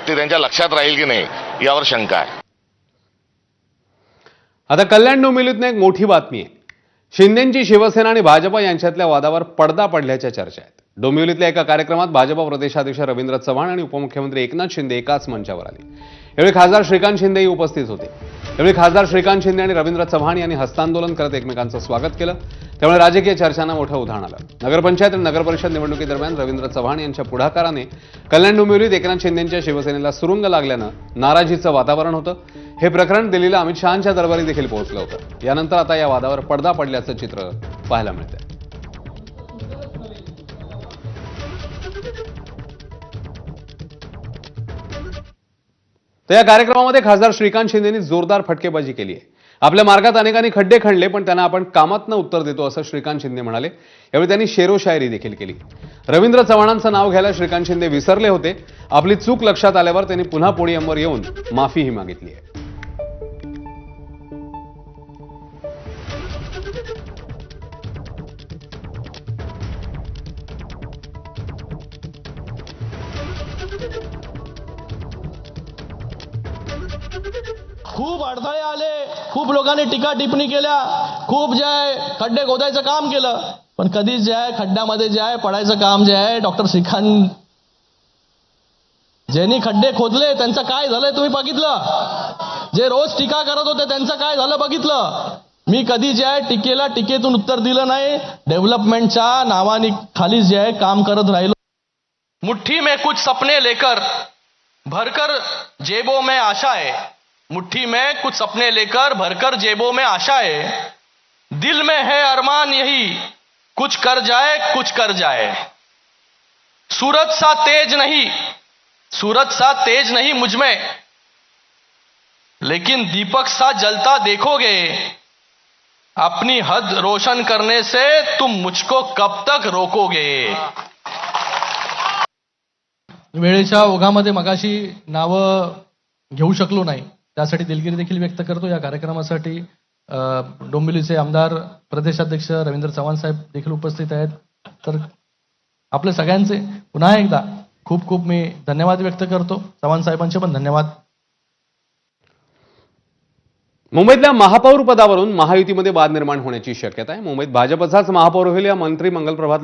ते त्यांच्या लक्षात राहील की नाही यावर शंका आहे. आता कल्याण डोंबिवलीतनं एक मोठी बातमी आहे. शिंदेंची शिवसेना आणि भाजप यांच्यातल्या वादावर पडदा पडल्याच्या चर्चा आहेत. डोंबिवलीतल्या एका कार्यक्रमात भाजप प्रदेशाध्यक्ष रवींद्र चव्हाण आणि उपमुख्यमंत्री एकनाथ शिंदे एकाच मंचावर आले. यावेळी खासदार श्रीकांत शिंदेही उपस्थित होते. यावेळी खासदार श्रीकांत शिंदे आणि रवींद्र चव्हाण यांनी हस्तांदोलन करत एकमेकांचं स्वागत केलं. त्यामुळे राजकीय चर्चांना मोठं उधाण आलं. नगरपंचायत आणि नगरपरिषद निवडणुकीदरम्यान रवींद्र चव्हाण यांच्या पुढाकाराने कल्याण डोंबिवलीत एकनाथ शिंदेंच्या शिवसेनेला सुरुंग लागल्यानं नाराजीचं वातावरण होतं. हे प्रकरण दिल्लीला अमित शहांच्या दरबारी देखील पोहोचलं होतं. यानंतर आता या वादावर पडदा पडल्याचं चित्र पाहायला मिळतंय. तर या कार्यक्रमामध्ये खासदार श्रीकांत शिंदेंनी जोरदार फटकेबाजी केली आहे. आपल्या मार्गात अनेकांनी खड्डे खणले, पण त्यांना आपण कामातनं उत्तर देतो असं श्रीकांत शिंदे म्हणाले. यावेळी त्यांनी शेरो शायरी देखील केली. रवींद्र चव्हाणांचं नाव घ्यायला श्रीकांत शिंदे विसरले होते. आपली चूक लक्षात आल्यावर त्यांनी पुन्हा पोडियमवर येऊन माफीही मागितली आहे. खूप अडथळे आले, खूप लोकांनी टीका टिप्पणी केल्या, खूप जे आहे खड्डे खोदायचं काम केलं, पण कधीच जे आहे खड्ड्यामध्ये जे आहे पडायचं काम जे आहे डॉक्टर श्रीकांत ज्यांनी खड्डे खोदले त्यांचं काय झालंय तुम्ही बघितलं. जे रोज टीका करत होते त्यांचं काय झालं बघितलं. मी कधी जे आहे टीकेला टीकेतून उत्तर दिलं नाही. डेव्हलपमेंटच्या नावाने खाली जे आहे काम करत राहिलो. मुट्ठी में कुछ सपने लेकर भरकर जेबों में आशाएं, मुट्ठी में कुछ सपने लेकर भरकर जेबों में आशाएं, दिल में है अरमान यही कुछ कर जाए, सूरज सा तेज नहीं मुझ में, लेकिन दीपक सा जलता देखोगे, अपनी हद रोशन करने से तुम मुझको कब तक रोकोगे. वेळेच्या ओघामध्ये मगाशी नावं घेऊ शकलो नाही, त्यासाठी दिलगिरी देखील व्यक्त करतो. या कार्यक्रमासाठी डोंबिवलीचे आमदार प्रदेशाध्यक्ष रवींद्र चव्हाण साहेब देखील उपस्थित आहेत. तर आपल्या सगळ्यांचे पुन्हा एकदा खूप खूप मी धन्यवाद व्यक्त करतो. चव्हाण साहेबांचे पण धन्यवाद. मुंबईतल्या महापौर पदावरून महायुतीमध्ये वाद निर्माण होण्याची शक्यता आहे. मुंबईत भाजपचाच महापौर होईल या मंत्री मंगलप्रभात